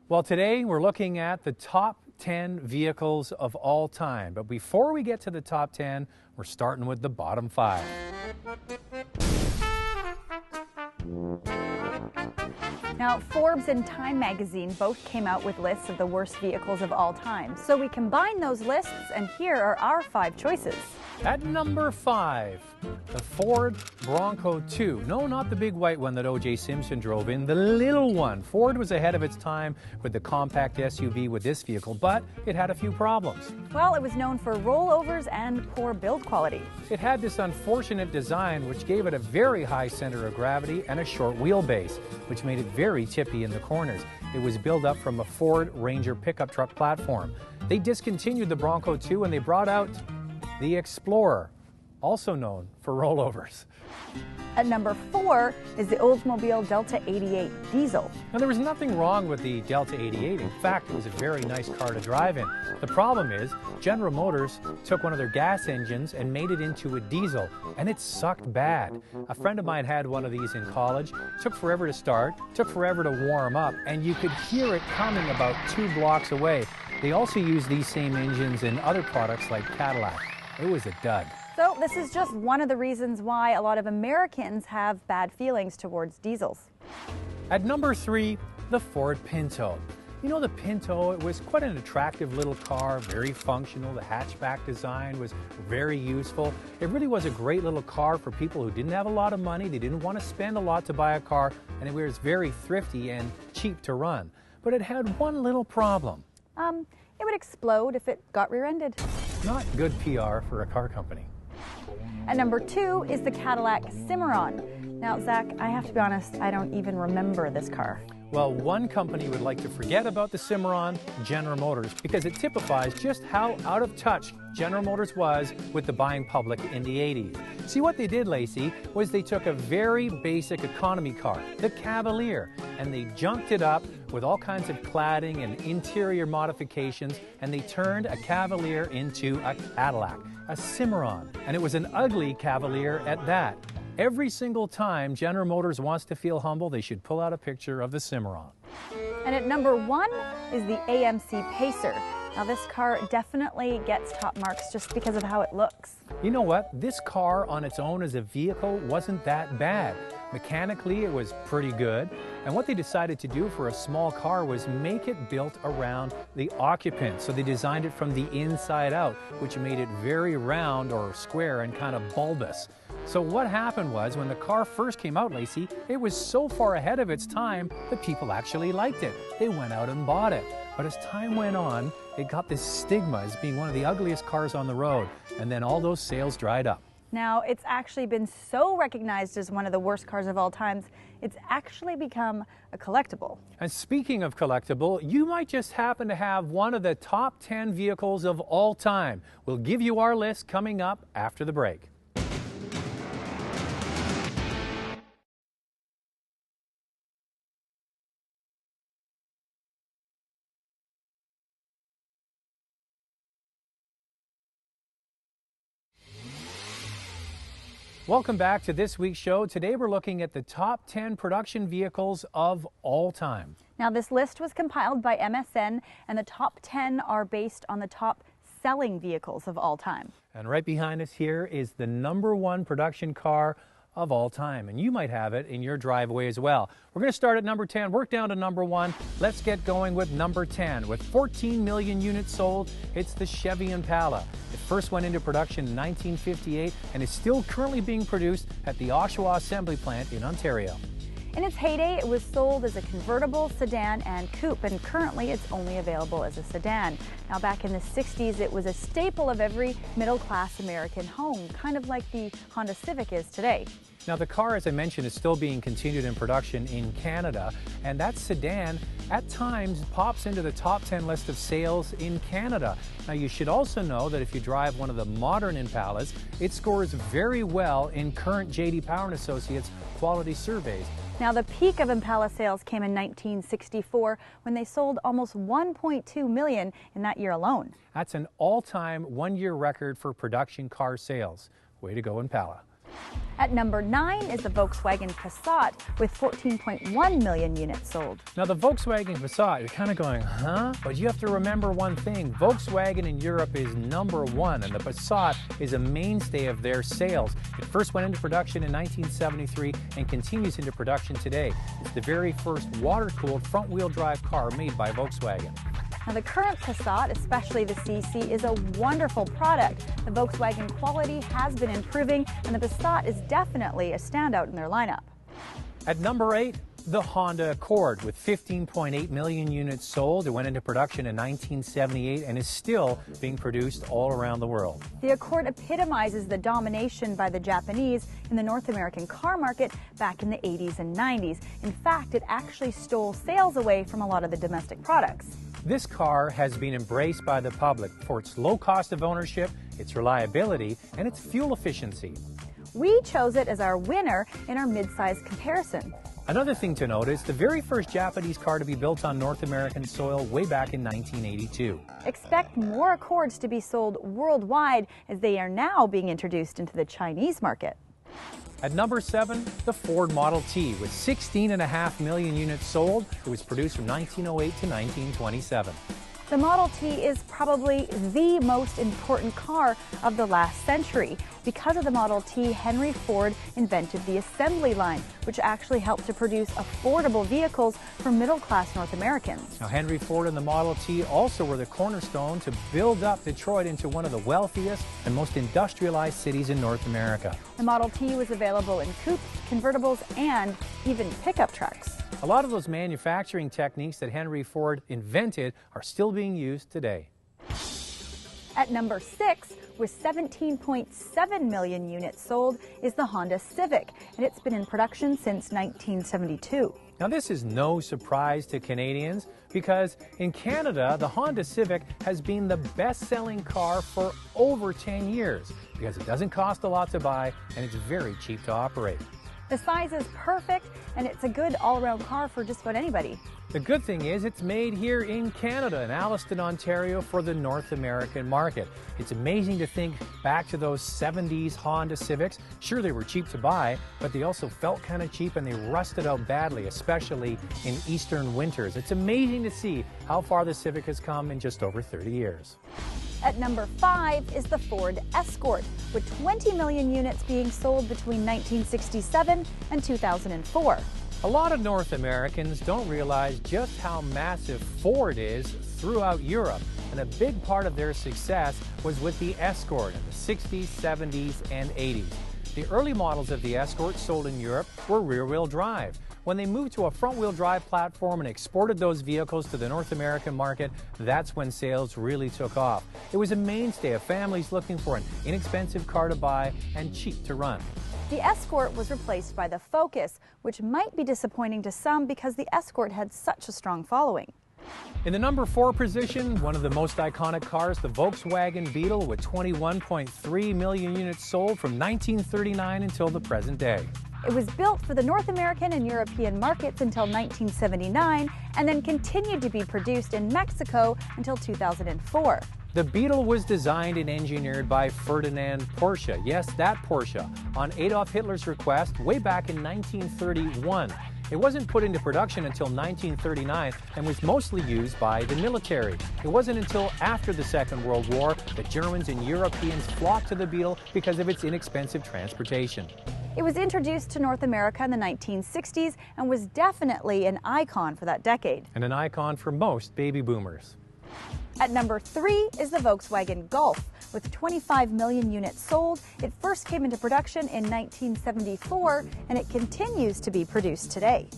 Well, today we're looking at the top 10 vehicles of all time. But before we get to the top 10, we're starting with the bottom 5. Now, Forbes and Time magazine both came out with lists of the worst vehicles of all time. So we combined those lists, and here are our 5 choices. At number 5, the Ford Bronco 2. No, not the big white one that O.J. Simpson drove in, the little one. Ford was ahead of its time with the compact SUV with this vehicle, but it had a few problems. Well, it was known for rollovers and poor build quality. It had this unfortunate design which gave it a very high center of gravity and a short wheelbase, which made it very tippy in the corners. It was built up from a Ford Ranger pickup truck platform. They discontinued the Bronco 2 and they brought out the Explorer, also known for rollovers. At number 4 is the Oldsmobile Delta 88 diesel. Now, there was nothing wrong with the Delta 88. In fact, it was a very nice car to drive in. The problem is, General Motors took one of their gas engines and made it into a diesel, and it sucked bad. A friend of mine had one of these in college. Took forever to start, took forever to warm up, and you could hear it coming about 2 blocks away. They also used these same engines in other products like Cadillac. It was a dud. So this is just one of the reasons why a lot of Americans have bad feelings towards diesels. At number 3, the Ford Pinto. You know, the Pinto, it was quite an attractive little car, very functional. The hatchback design was very useful. It really was a great little car for people who didn't have a lot of money. They didn't want to spend a lot to buy a car, and it was very thrifty and cheap to run. But it had one little problem. It would explode if it got rear-ended. Not good PR for a car company. At number 2 is the Cadillac Cimarron. Now, Zach, I have to be honest, I don't even remember this car. Well, one company would like to forget about the Cimarron, General Motors, because it typifies just how out of touch General Motors was with the buying public in the 80s. See, what they did, Lacey, was they took a very basic economy car, the Cavalier, and they junked it up with all kinds of cladding and interior modifications, and they turned a Cavalier into a Cadillac, a Cimarron, and it was an ugly Cavalier at that. Every single time General Motors wants to feel humble, they should pull out a picture of the Cimarron. And at number 1 is the AMC Pacer. Now, this car definitely gets top marks just because of how it looks. You know what? This car on its own as a vehicle wasn't that bad. Mechanically, it was pretty good. And what they decided to do for a small car was make it built around the occupant. So they designed it from the inside out, which made it very round or square and kind of bulbous. So what happened was, when the car first came out, Lacey, it was so far ahead of its time that people actually liked it. They went out and bought it. But as time went on, it got this stigma as being one of the ugliest cars on the road. And then all those sales dried up. Now, it's actually been so recognized as one of the worst cars of all times, it's actually become a collectible. And speaking of collectible, you might just happen to have one of the top 10 vehicles of all time. We'll give you our list coming up after the break. Welcome back to this week's show. Today we're looking at the top 10 production vehicles of all time. Now, this list was compiled by MSN, and the top 10 are based on the top selling vehicles of all time. And right behind us here is the number 1 production car of all time, and you might have it in your driveway as well. We're going to start at number 10, work down to number 1. Let's get going with number 10. With 14 million units sold, it's the Chevy Impala. It first went into production in 1958 and is still currently being produced at the Oshawa Assembly Plant in Ontario. In its heyday, it was sold as a convertible, sedan, and coupe, and currently it's only available as a sedan. Now, back in the 60s, it was a staple of every middle-class American home, kind of like the Honda Civic is today. Now, the car, as I mentioned, is still being continued in production in Canada, and that sedan at times pops into the top 10 list of sales in Canada. Now, you should also know that if you drive one of the modern Impalas, it scores very well in current J.D. Power & Associates quality surveys. Now, the peak of Impala sales came in 1964 when they sold almost 1.2 million in that year alone. That's an all-time one-year record for production car sales. Way to go, Impala. At number 9 is the Volkswagen Passat with 14.1 million units sold. Now the Volkswagen Passat, you're kind of going, huh? But you have to remember one thing. Volkswagen in Europe is #1, and the Passat is a mainstay of their sales. It first went into production in 1973 and continues into production today. It's the very first water-cooled front-wheel drive car made by Volkswagen. Now the current Passat, especially the CC, is a wonderful product. The Volkswagen quality has been improving, and the Passat is definitely a standout in their lineup. At number 8, the Honda Accord with 15.8 million units sold. It went into production in 1978 and is still being produced all around the world. The Accord epitomizes the domination by the Japanese in the North American car market back in the 80s and 90s. In fact, it actually stole sales away from a lot of the domestic products. This car has been embraced by the public for its low cost of ownership, its reliability, and its fuel efficiency. We chose it as our winner in our mid-size comparison. Another thing to note is the very first Japanese car to be built on North American soil way back in 1982. Expect more Accords to be sold worldwide as they are now being introduced into the Chinese market. At number 7, the Ford Model T with 16.5 million units sold. It was produced from 1908 to 1927. The Model T is probably the most important car of the last century. Because of the Model T, Henry Ford invented the assembly line, which actually helped to produce affordable vehicles for middle-class North Americans. Now, Henry Ford and the Model T also were the cornerstone to build up Detroit into one of the wealthiest and most industrialized cities in North America. The Model T was available in coupes, convertibles, and even pickup trucks. A lot of those manufacturing techniques that Henry Ford invented are still being used today. At number 6, with 17.7 million units sold, is the Honda Civic, and it's been in production since 1972. Now, this is no surprise to Canadians because in Canada, the Honda Civic has been the best-selling car for over 10 years because it doesn't cost a lot to buy and it's very cheap to operate. The size is perfect, and it's a good all-around car for just about anybody. The good thing is it's made here in Canada, in Alliston, Ontario, for the North American market. It's amazing to think back to those 70s Honda Civics. Sure, they were cheap to buy, but they also felt kind of cheap and they rusted out badly, especially in eastern winters. It's amazing to see how far the Civic has come in just over 30 years. At number 5 is the Ford Escort, with 20 million units being sold between 1967 and 2004. A lot of North Americans don't realize just how massive Ford is throughout Europe, and a big part of their success was with the Escort in the 60s, 70s, and 80s. The early models of the Escort sold in Europe were rear-wheel drive. When they moved to a front-wheel drive platform and exported those vehicles to the North American market, that's when sales really took off. It was a mainstay of families looking for an inexpensive car to buy and cheap to run. The Escort was replaced by the Focus, which might be disappointing to some because the Escort had such a strong following. In the number 4 position, one of the most iconic cars, the Volkswagen Beetle with 21.3 million units sold from 1939 until the present day. It was built for the North American and European markets until 1979 and then continued to be produced in Mexico until 2004. The Beetle was designed and engineered by Ferdinand Porsche. Yes, that Porsche, on Adolf Hitler's request way back in 1931. It wasn't put into production until 1939 and was mostly used by the military. It wasn't until after the Second World War that Germans and Europeans flocked to the Beetle because of its inexpensive transportation. It was introduced to North America in the 1960s and was definitely an icon for that decade. And an icon for most baby boomers. At number 3 is the Volkswagen Golf. With 25 million units sold, it first came into production in 1974, and it continues to be produced today.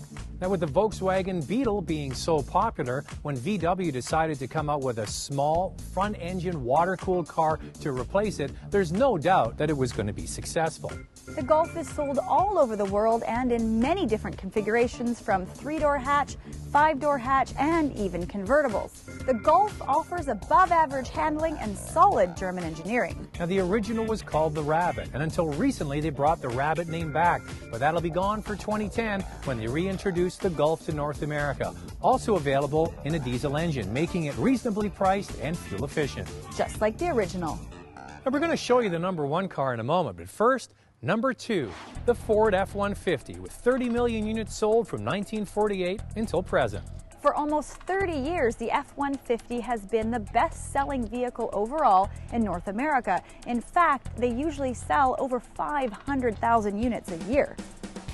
Now, with the Volkswagen Beetle being so popular, when VW decided to come out with a small, front-engine, water-cooled car to replace it, there's no doubt that it was going to be successful. The Golf is sold all over the world and in many different configurations, from 3-door hatch, 5-door hatch, and even convertibles. The Golf offers above-average handling and solid German engineering. Now, the original was called the Rabbit, and until recently they brought the Rabbit name back, but that'll be gone for 2010 when they reintroduced the Golf to North America. Also available in a diesel engine, making it reasonably priced and fuel efficient. Just like the original. Now, we're going to show you the number 1 car in a moment, but first, Number 2, the Ford F-150 with 30 million units sold from 1948 until present. For almost 30 years, the F-150 has been the best-selling vehicle overall in North America. In fact, they usually sell over 500,000 units a year.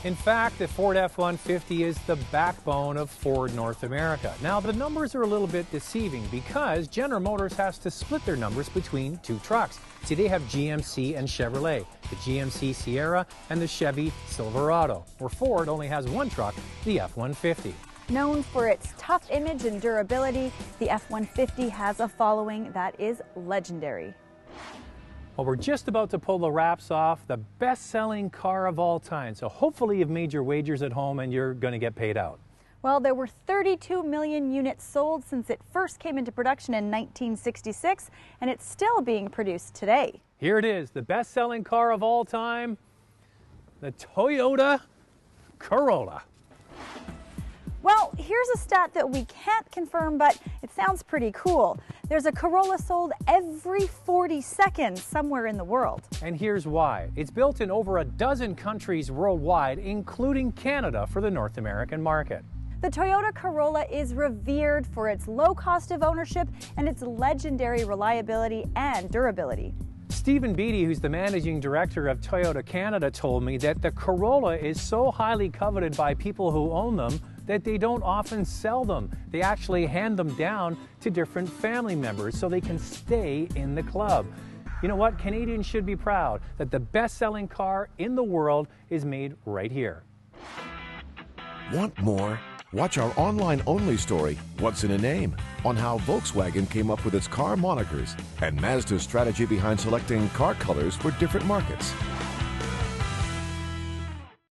In fact, the Ford F-150 is the backbone of Ford North America. Now, the numbers are a little bit deceiving because General Motors has to split their numbers between two trucks. See, they have GMC and Chevrolet, the GMC Sierra and the Chevy Silverado, where Ford only has one truck, the F-150. Known for its tough image and durability, the F-150 has a following that is legendary. Well, we're just about to pull the wraps off the best-selling car of all time. So hopefully you've made your wagers at home and you're going to get paid out. Well, there were 32 million units sold since it first came into production in 1966, and it's still being produced today. Here it is, the best-selling car of all time, the Toyota Corolla. Well, here's a stat that we can't confirm, but it sounds pretty cool. There's a Corolla sold every 40 seconds somewhere in the world. And here's why. It's built in over a dozen countries worldwide, including Canada for the North American market. The Toyota Corolla is revered for its low cost of ownership and its legendary reliability and durability. Stephen Beattie, who's the managing director of Toyota Canada, told me that the Corolla is so highly coveted by people who own them that they don't often sell them. They actually hand them down to different family members so they can stay in the club. You know what? Canadians should be proud that the best-selling car in the world is made right here. Want more? Watch our online-only story, What's in a Name, on how Volkswagen came up with its car monikers and Mazda's strategy behind selecting car colors for different markets.